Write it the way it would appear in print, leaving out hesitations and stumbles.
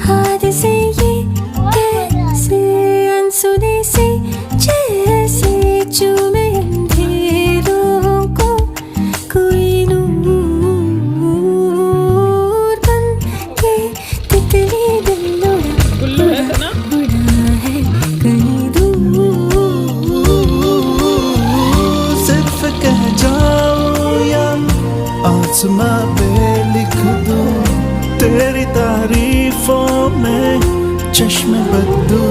हाथ से ये कैसे अनसुने से जैसे चूमे अंधेरों को कोई नूर बन के तितली दिल उड़ा है कहीं दूर। सिर्फ कह जाऊं या आसमां पे लिख दूं तेरी तारीफों में चश्मे बदलूं।